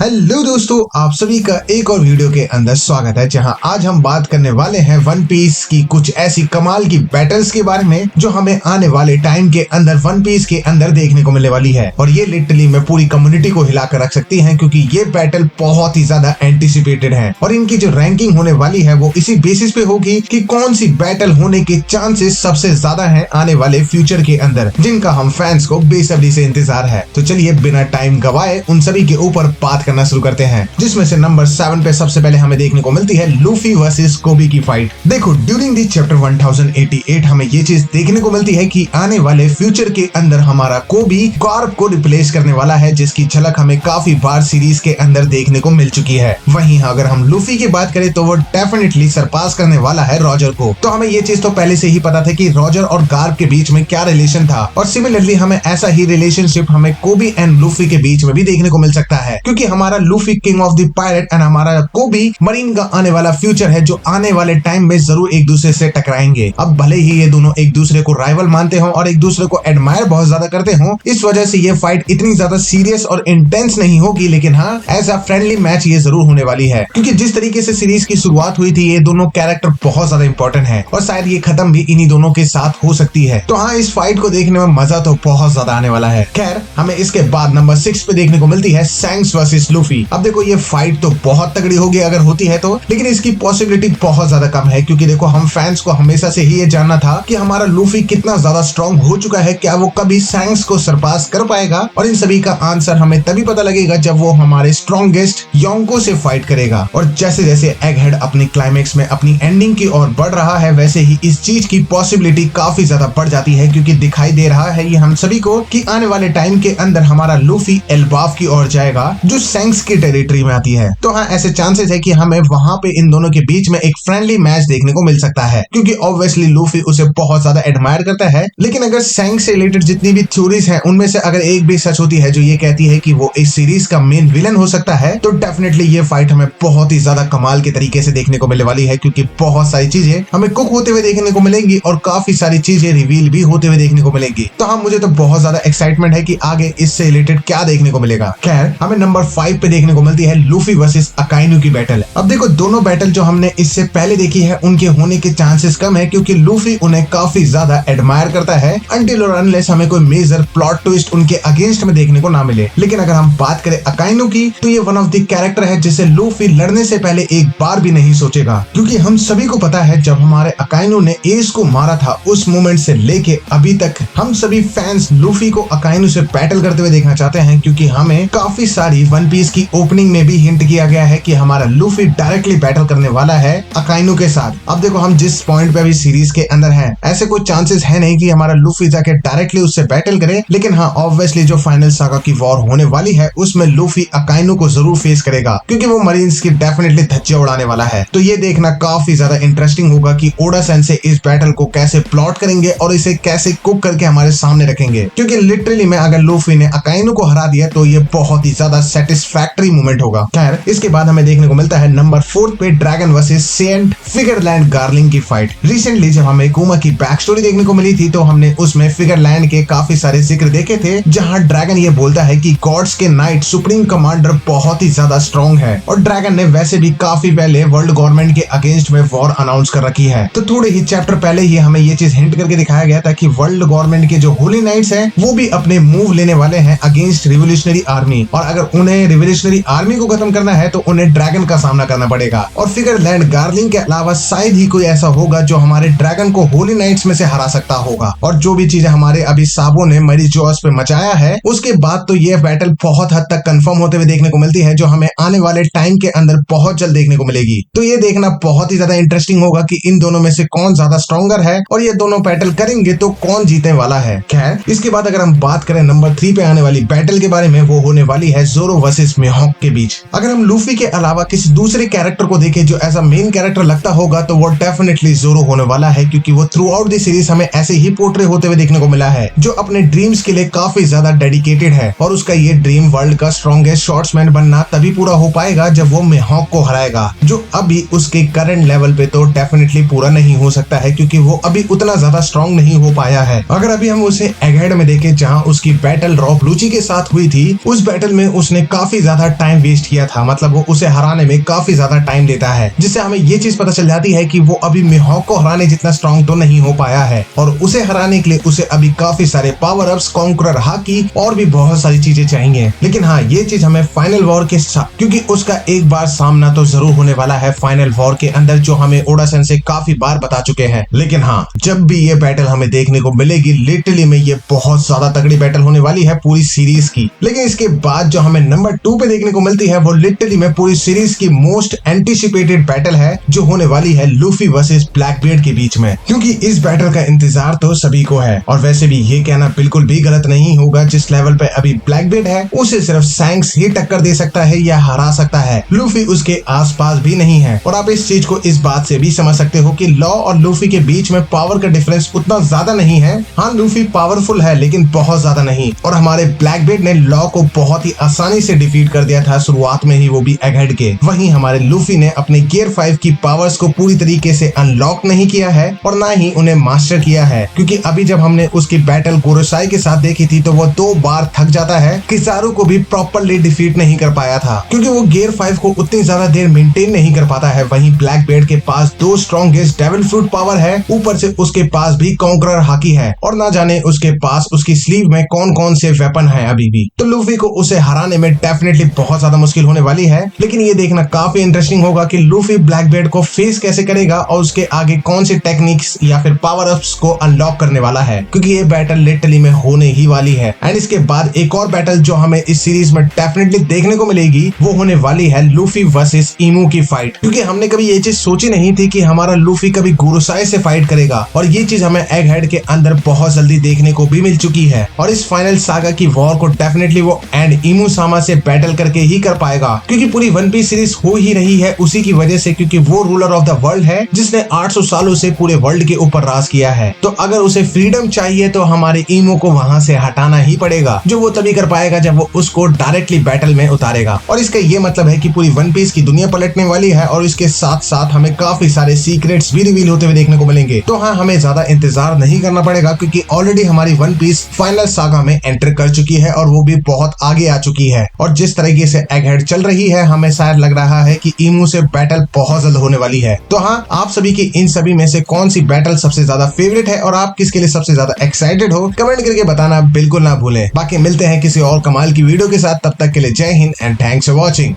Hello दोस्तों, आप सभी का एक और वीडियो के अंदर स्वागत है, जहां आज हम बात करने वाले हैं वन पीस की कुछ ऐसी कमाल की बैटल्स के बारे में जो हमें आने वाले टाइम के अंदर वन पीस के अंदर देखने को मिलने वाली है। और ये लिटरली में पूरी कम्युनिटी को हिलाकर रख सकती हैं, क्योंकि ये बैटल बहुत ही ज्यादा एंटिसिपेटेड है। और इनकी जो रैंकिंग होने वाली है वो इसी बेसिस पे होगी कि कौन सी बैटल होने के चांसेस सबसे ज्यादा है आने वाले फ्यूचर के अंदर, जिनका हम फैंस को बेसब्री से इंतजार है। तो चलिए बिना टाइम गवाए उन सभी के ऊपर बात करना शुरू करते हैं, जिसमें से नंबर 7 पे सबसे पहले हमें देखने को मिलती है लूफी वर्सेस कोबी की फाइट। देखो, ड्यूरिंग दी चैप्टर 1088 हमें ये चीज देखने को मिलती है कि आने वाले फ्यूचर के अंदर हमारा कोबी गार्प को रिप्लेस करने वाला है, जिसकी झलक हमें काफी बार सीरीज के अंदर देखने को मिल चुकी है। वहीं अगर हम लूफी की बात करें तो वो डेफिनेटली सरपास करने वाला है रॉजर को। तो हमें ये चीज तो पहले से ही पता था कि रॉजर और गार्प के बीच में क्या रिलेशन था, और सिमिलरली हमें ऐसा ही रिलेशनशिप हमें कोबी एंड लूफी के बीच में भी देखने को मिल सकता है, क्योंकि हमारा Luffy king of the pirate and हमारा कोबी मरीन का आने वाला फ्यूचर है, जो आने वाले टाइम में जरूर एक दूसरे से टकराएंगे। अब भले ही ये दोनों एक दूसरे को राइवल मानते हो और एक दूसरे को एडमायर बहुत ज्यादा करते हो, इस वजह से ये फाइट इतनी ज्यादा सीरियस और इंटेंस नहीं होगी, लेकिन हाँ एज अ फ्रेंडली मैच ये जरूर होने वाली है, क्योंकि जिस तरीके से सीरीज की शुरुआत हुई थी ये दोनों कैरेक्टर बहुत ज्यादा इंपॉर्टेंट है और शायद ये खत्म भी इन्हीं दोनों के साथ हो सकती है। तो हाँ, इस फाइट को देखने में मजा तो बहुत ज्यादा आने वाला है। खैर, हमें इसके बाद नंबर 6 पे देखने को मिलती है शैंक्स वर्सेस लूफी। अब देखो, ये फाइट तो बहुत तगड़ी होगी अगर होती है तो, लेकिन इसकी पॉसिबिलिटी बहुत ज्यादा कम है, क्योंकि देखो हम फैंस को हमेशा से ही ये जानना था कि हमारा लूफी कितना ज्यादा स्ट्रॉन्ग हो चुका है, क्या वो कभी शैंक्स को सरपास कर पाएगा। और इन सभी का आंसर हमें तभी पता लगेगा जब वो हमारे स्ट्रॉन्गेस्ट योंको से फाइट करेगा। और जैसे जैसे एगहेड अपनी क्लाइमेक्स में अपनी एंडिंग की ओर बढ़ रहा है, वैसे ही इस चीज की पॉसिबिलिटी काफी ज्यादा बढ़ जाती है, क्योंकि दिखाई दे रहा है ये हम सभी को कि आने वाले टाइम के अंदर हमारा लूफी एल्बाफ की ओर जाएगा, जो शैंक्स की टेरिटरी में आती है। तो हाँ, ऐसे चांसेस है कि हमें वहां पे इन दोनों के बीच में एक फ्रेंडली मैच देखने को मिल सकता है, क्योंकि ऑब्वियसली लूफी उसे बहुत ज्यादा एडमायर करता है। लेकिन अगर शैंक्स से रिलेटेड जितनी भी थ्योरीज हैं उनमें से अगर एक भी सच होती है जो ये कहती है कि वो इस सीरीज का मेन विलन हो सकता है, तो डेफिनेटली ये फाइट हमें बहुत ही ज्यादा कमाल के तरीके से देखने को मिलने वाली है, क्योंकि बहुत सारी चीजें हमें कुक होते हुए देखने को मिलेंगी और काफी सारी चीजें रिवील भी होते हुए देखने को मिलेंगी। तो हाँ, मुझे तो बहुत ज्यादा एक्साइटमेंट है कि आगे इससे रिलेटेड क्या देखने को मिलेगा। खैर, हमें नंबर 5 पे देखने को मिलती है लूफी वर्सेस अकाइनु की बैटल। अब देखो, दोनों बैटल जो हमने इससे पहले देखी है उनके होने के चांसेस कम है, क्योंकि लूफी उन्हें काफी ज्यादा एडमायर करता है अनटिल और अनलेस हमें कोई मेजर प्लॉट ट्विस्ट उनके अगेंस्ट में देखने को ना मिले। लेकिन अगर हम बात करें अकाइनु की, तो ये वन ऑफ द कैरेक्टर है जिसे लूफी लड़ने से पहले एक बार भी नहीं सोचेगा, क्योंकि हम सभी को पता है जब हमारे अकाइनु ने एस को मारा था उस मोमेंट से लेके अभी तक हम सभी फैंस लूफी को अकाइनु से बैटल करते हुए देखना चाहते हैं, क्योंकि हमें काफी सारी वन पीस की ओपनिंग में भी हिंट किया गया है कि हमारा लूफी डायरेक्टली बैटल करने वाला है अकाइनु के साथ। अब देखो, हम जिस पॉइंट पे अभी सीरीज के अंदर हैं, ऐसे कोई चांसेस है नहीं कि हमारा लूफी जाके डायरेक्टली उससे बैटल करे, लेकिन हाँ ऑब्वियसली जो फाइनल सागा की वॉर होने वाली है उसमें लूफी अकाइनु को जरूर फेस करेगा, क्योंकि वो मरीन्स की डेफिनेटली धज्जियां उड़ाने वाला है। तो ये देखना काफी ज्यादा इंटरेस्टिंग होगा कि ओडा सेंसे इस बैटल को कैसे प्लॉट करेंगे और इसे कैसे कुक करके हमारे सामने रखेंगे, क्योंकि लिटरली में अगर लूफी ने अकाइनु को हरा दिया तो ये बहुत ही ज्यादा सेटिस्फैक्टरी मोमेंट होगा। खैर, इसके बाद हमें देखने को मिलता है नंबर 4 पे ड्रैगन वर्सेस सेंट फिगरलैंड गार्लिंग की फाइट। रिसेंटली जब हमें कुमा की बैक स्टोरी देखने को मिली थी तो हमने उसमें फिगरलैंड के काफी सारे जिक्र देखे थे, जहां ड्रैगन ये बोलता है कि गॉड्स के नाइट सुप्रीम कमांडर बहुत ही ज्यादा स्ट्रॉन्ग है, और ड्रैगन ने वैसे भी काफी पहले वर्ल्ड गवर्नमेंट के अगेंस्ट में वॉर अनाउंस कर रखी है। तो थोड़े ही चैप्टर पहले ही हमें ये चीज हिंट करके दिखाया गया था कि वर्ल्ड गवर्नमेंट के जो होली नाइट्स हैं वो भी अपने मूव लेने वाले हैं अगेंस्ट रिवोल्यूशनरी आर्मी, और अगर उन्हें रिवोल्यूशनरी आर्मी को खत्म करना है तो उन्हें ड्रैगन का सामना करना पड़ेगा। और फिगरलैंड गार्लिंग के अलावा शायद ही कोई ऐसा होगा जो हमारे ड्रैगन को होली नाइट्स में से हरा सकता होगा। और जो भी चीजें हमारे अभी साबो ने मरी जोस पे मचाया है, उसके बाद तो ये बैटल बहुत हद तक कंफर्म होते हुए देखने को मिलती है, जो हमें आने वाले टाइम के अंदर बहुत जल्द देखने को मिलेगी। तो ये देखना बहुत ही ज्यादा इंटरेस्टिंग होगा कि इन दोनों में से कौन ज्यादा स्ट्रॉन्गर है और ये दोनों बैटल करेंगे तो कौन जीतने वाला है। खैर, इसके बाद अगर हम बात करें नंबर 3 पे आने वाली बैटल के बारे में, वो होने वाली है जोरो वर्सेस मिहोक के बीच। अगर हम लूफी के अलावा किसी दूसरे कैरेक्टर को देखें जो एज अ मेन कैरेक्टर लगता होगा तो वो डेफिनेटली जोरो होने वाला है, क्योंकि वो थ्रू आउट द सीरीज हमें ऐसे ही पोर्ट्रे होते हुए देखने को मिला है, जो अपने ड्रीम्स के लिए काफी ज्यादा डेडिकेटेड है, और उसका ये ड्रीम वर्ल्ड का स्ट्रॉन्गेस्ट शॉर्ट्समैन बनना तभी पूरा हो पाएगा जब वो मिहोक को हराएगा, जो अभी उसके करंट लेवल पे तो डेफिनेटली पूरा नहीं हो सकता है, क्योंकि वो अभी उतना ज्यादा स्ट्रॉन्ग नहीं हो पाया है। अगर अभी हम उसे एगहेड में देखें जहां उसकी बैटल रॉब लूची के साथ हुई थी, उस बैटल में उसने काफी काफी ज्यादा टाइम वेस्ट किया था, मतलब वो उसे हराने में काफी ज्यादा टाइम लेता है, जिससे हमें ये चीज पता चल जाती है कि वो अभी मिहोक को हराने जितना स्ट्रॉन्ग तो नहीं हो पाया है और उसे हराने के लिए उसे अभी काफी सारे पावर अप्स, कॉन्करर हाकी और भी बहुत सारी चीजें चाहिए। लेकिन हाँ, ये चीज हमें फाइनल वॉर के साथ, क्योंकि उसका एक बार सामना तो जरूर होने वाला है फाइनल वॉर के अंदर, जो हमें ओडा सेंसेई काफी बार बता चुके हैं। लेकिन हाँ, जब भी ये बैटल हमें देखने को मिलेगी, लिटरली में ये बहुत ज्यादा तगड़ी बैटल होने वाली है पूरी सीरीज की। लेकिन इसके बाद जो हमें नंबर 2 पे देखने को मिलती है, वो लिटरली में पूरी सीरीज की मोस्ट एंटिसिपेटेड बैटल है, जो होने वाली है लूफी वर्सेस ब्लैकबीयर्ड के बीच में। क्योंकि इस बैटल का इंतजार तो सभी को है, और वैसे भी ये कहना बिल्कुल भी गलत नहीं होगा, जिस लेवल पे अभी ब्लैकबीयर्ड है उसे सिर्फ शैंक्स ही टक्कर दे सकता है या हरा सकता है, लूफी उसके आसपास भी नहीं है। और आप इस चीज को इस बात से भी समझ सकते हो कि लॉ और लूफी के बीच में पावर का डिफरेंस उतना ज्यादा नहीं है। हाँ, लूफी पावरफुल है लेकिन बहुत ज्यादा नहीं, और हमारे ब्लैकबीयर्ड ने लॉ को बहुत ही आसानी से डिफीट कर दिया था शुरुआत में ही, वो भी एगहेड के। वहीं हमारे लूफी ने अपने गियर 5 की पावर्स को पूरी तरीके से अनलॉक नहीं किया है और ना ही उन्हें मास्टर किया है, क्योंकि अभी जब हमने उसकी बैटल गोरोसाई के साथ देखी थी तो वो 2 बार थक जाता है, किजारू को भी प्रॉपर्ली डिफीट नहीं कर पाया था, क्योंकि वो गियर 5 को उतनी ज्यादा देर मेंटेन नहीं कर पाता है। वहीं ब्लैकबीयर्ड के पास 2 स्ट्रॉन्गेस्ट डेविल फ्रूट पावर है, ऊपर से उसके पास भी कॉन्करर हाकी है, और ना जाने उसके पास उसकी स्लीव में कौन कौन से वेपन है अभी भी। तो लूफी को उसे हराने में डेफिनेटली बहुत ज्यादा मुश्किल होने वाली है। लेकिन ये देखना काफी इंटरेस्टिंग होगा कि लूफी ब्लैकबीयर्ड को फेस कैसे करेगा और उसके आगे कौन सी टेक्निक्स या फिर पावर अप्स को अनलॉक करने वाला है, क्योंकि ये बैटल लिटरली में होने ही वाली है। एंड इसके बाद एक और बैटल जो हमें इस सीरीज में डेफिनेटली देखने को मिलेगी, वो होने वाली है लूफी वर्सेस ईमू की फाइट। क्योंकि हमने कभी ये चीज सोची नहीं थी कि हमारा लूफी कभी गोरोसाई से फाइट करेगा, और ये चीज हमें एगहेड के अंदर बहुत जल्दी देखने को भी मिल चुकी है। और इस फाइनल सागा की वॉर को डेफिनेटली वो एंड ईमू सामा से बैटल करके ही कर पाएगा, क्योंकि पूरी वन पीस सीरीज हो ही रही है उसी की वजह से, क्योंकि वो रूलर ऑफ द वर्ल्ड है जिसने 800 सालों से पूरे वर्ल्ड के ऊपर राज किया है। तो अगर उसे फ्रीडम चाहिए तो हमारे ईमो को वहां से हटाना ही पड़ेगा, जो वो तभी कर पाएगा जब वो उसको डायरेक्टली बैटल में उतारेगा। और इसका ये मतलब है कि पूरी वन पीस की दुनिया पलटने वाली है, और इसके साथ साथ हमें काफी सारे सीक्रेट्स भी रिवील होते हुए देखने को मिलेंगे। तो हाँ, हमें ज्यादा इंतजार नहीं करना पड़ेगा, क्योंकि ऑलरेडी हमारी वन पीस फाइनल सागा में एंटर कर चुकी है और वो भी बहुत आगे आ चुकी है। और जिस तरीके से एगहेड चल रही है, हमें शायद लग रहा है कि ईमू से बैटल बहुत जल्द होने वाली है। तो हाँ, आप सभी की इन सभी में से कौन सी बैटल सबसे ज्यादा फेवरेट है और आप किसके लिए सबसे ज्यादा एक्साइटेड हो, कमेंट करके बताना बिल्कुल ना भूलें। बाकी मिलते हैं किसी और कमाल की वीडियो के साथ, तब तक के लिए जय Hind and thanks for watching.